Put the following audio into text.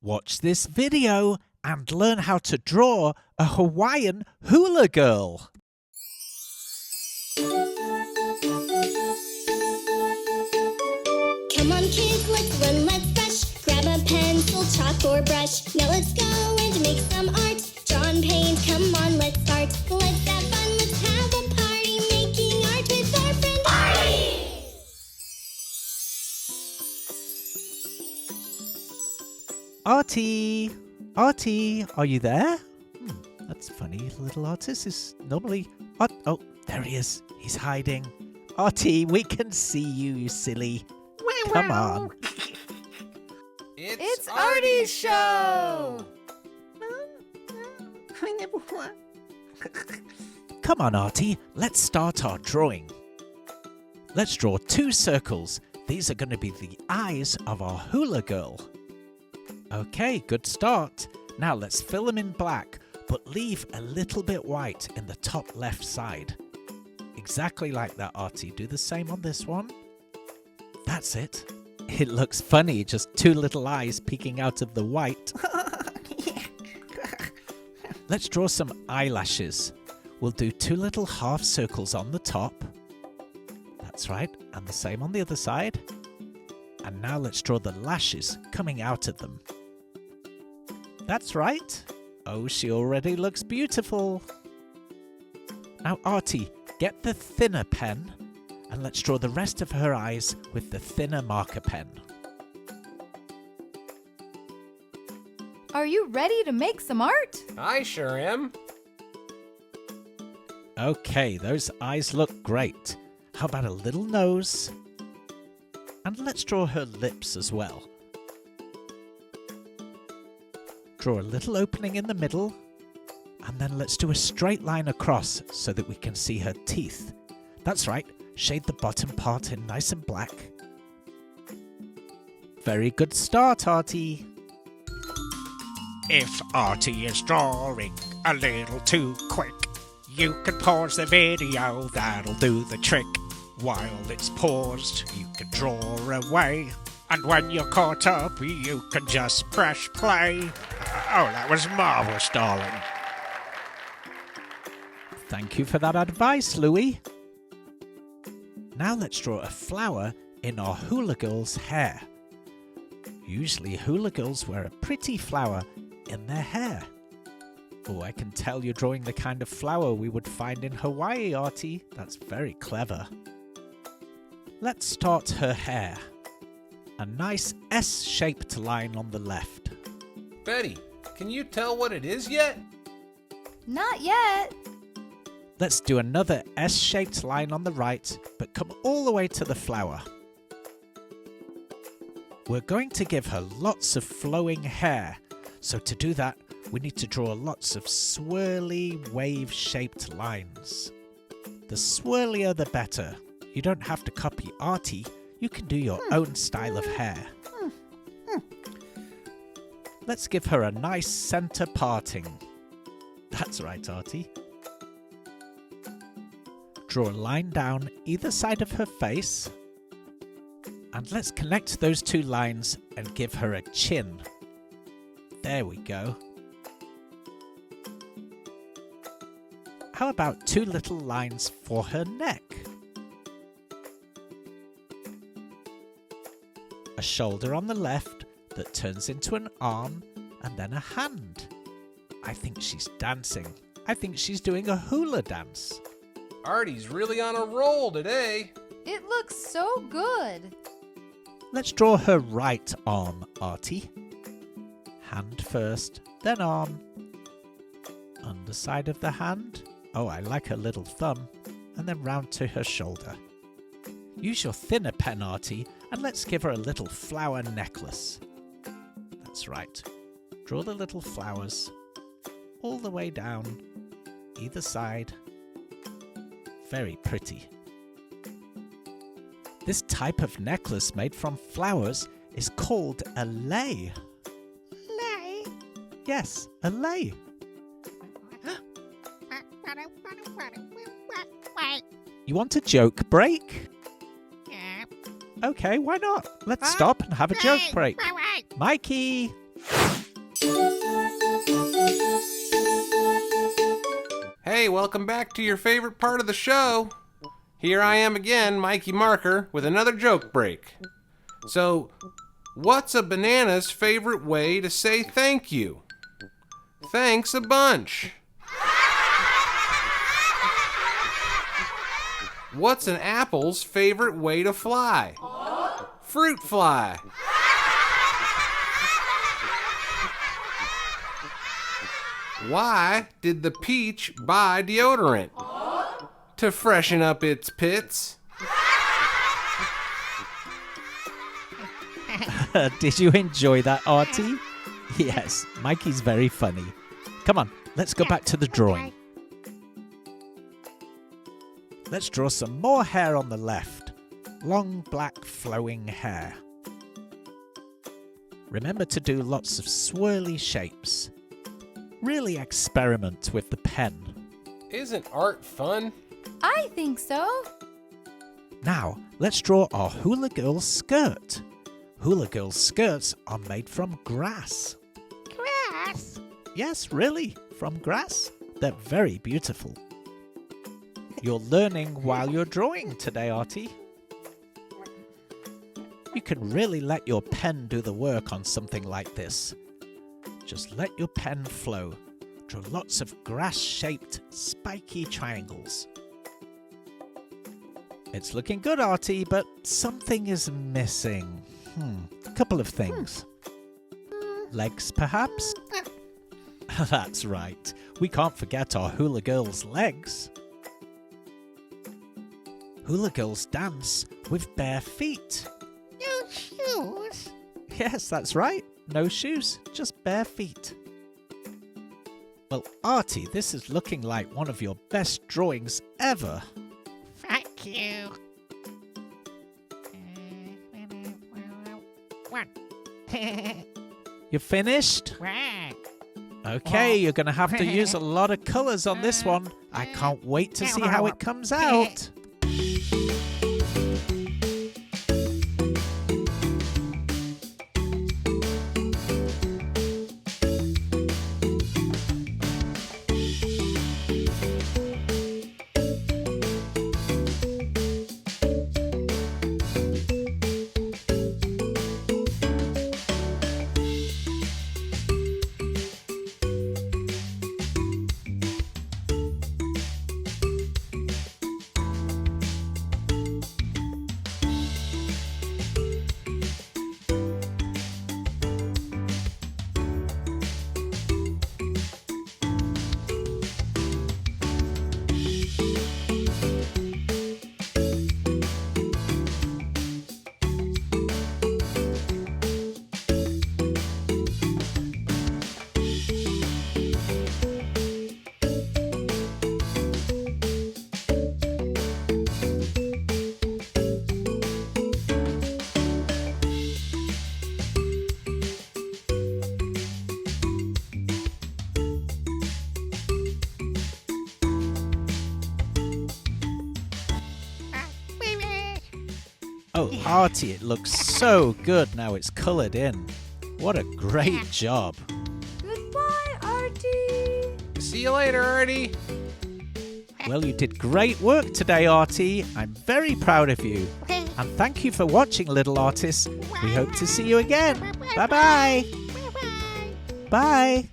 Watch this video and learn how to draw a Hawaiian Hula Girl. Come on kids, let's run, let's rush. Grab a pencil, chalk or brush. Now let's go and make some art. Draw and paint, come on, let's start. Let's have fun, let's have a party. Making art with our friend Artie. Artie! Artie, are you there? That's funny. Little Artist is normally... Oh, there he is. He's hiding. Artie, we can see you, you silly. Come on. It's Artie's show! Come on, Artie. Let's start our drawing. Let's draw 2 circles. These are going to be the eyes of our Hula Girl. Okay, good start. Now let's fill them in black, but leave a little bit white in the top left side. Exactly like that, Artie. Do the same on this one. That's it. It looks funny, just 2 little eyes peeking out of the white. Let's draw some eyelashes. We'll do 2 little half circles on the top. That's right, and the same on the other side. And now let's draw the lashes coming out of them. That's right. Oh, she already looks beautiful. Now, Artie, get the thinner pen and let's draw the rest of her eyes with the thinner marker pen. Are you ready to make some art? I sure am. Okay, those eyes look great. How about a little nose? And let's draw her lips as well. Draw a little opening in the middle, and then let's do a straight line across so that we can see her teeth. That's right, shade the bottom part in nice and black. Very good start, Artie. If Artie is drawing a little too quick, you can pause the video, that'll do the trick. While it's paused, you can draw away. And when you're caught up, you can just press play. Oh, that was marvellous, darling. Thank you for that advice, Louie. Now let's draw a flower in our Hula Girl's hair. Usually Hula Girls wear a pretty flower in their hair. Oh, I can tell you're drawing the kind of flower we would find in Hawaii, Artie. That's very clever. Let's start her hair. A nice S-shaped line on the left. Betty, can you tell what it is yet? Not yet. Let's do another S-shaped line on the right, but come all the way to the flower. We're going to give her lots of flowing hair, so to do that, we need to draw lots of swirly, wave-shaped lines. The swirlier the better. You don't have to copy Artie, you can do your own style of hair. Let's give her a nice center parting. That's right, Artie. Draw a line down either side of her face. And let's connect those 2 lines and give her a chin. There we go. How about 2 little lines for her neck? A shoulder on the left that turns into an arm and then a hand. I think she's dancing. I think she's doing a hula dance. Artie's really on a roll today. It looks so good. Let's draw her right arm, Artie. Hand first, then arm. Underside of the hand. Oh, I like her little thumb. And then round to her shoulder. Use your thinner pen, Artie, and let's give her a little flower necklace. That's right. Draw the little flowers all the way down, either side. Very pretty. This type of necklace made from flowers is called a lei. Lei? Yes, a lei. You want a joke break? Okay, why not? Let's stop and have a joke break. Mikey, Hey, welcome back to your favorite part of the show. Here I am again, Mikey Marker, with another joke break. So, what's a banana's favorite way to say thank you? Thanks a bunch. What's an apple's favorite way to fly? Fruit fly. Why did the peach buy deodorant? To freshen up its pits. Did you enjoy that, Artie? Yes, Mikey's very funny. Come on, let's go back to the drawing. Let's draw some more hair on the left. Long, black, flowing hair. Remember to do lots of swirly shapes. Really experiment with the pen. Isn't art fun? I think so. Now, let's draw our Hula Girl skirt. Hula Girl skirts are made from grass. Grass? Yes, really, from grass. They're very beautiful. You're learning while you're drawing today, Artie. You can really let your pen do the work on something like this. Just let your pen flow. Draw lots of grass-shaped, spiky triangles. It's looking good, Artie, but something is missing. A couple of things. Legs, perhaps? That's right. We can't forget our Hula Girl's legs. Hula Girls dance with bare feet. No shoes? Yes, that's right. No shoes, just bare feet. Well, Artie, this is looking like one of your best drawings ever. Thank you. One. You're finished? Right. Okay, you're going to have to use a lot of colours on this one. I can't wait to see how it comes out. Oh, Artie, it looks so good now it's coloured in. What a great job. Goodbye, Artie. See you later, Artie. Well, you did great work today, Artie. I'm very proud of you. And thank you for watching, little artists. We hope to see you again. Bye-bye. Bye-bye. Bye.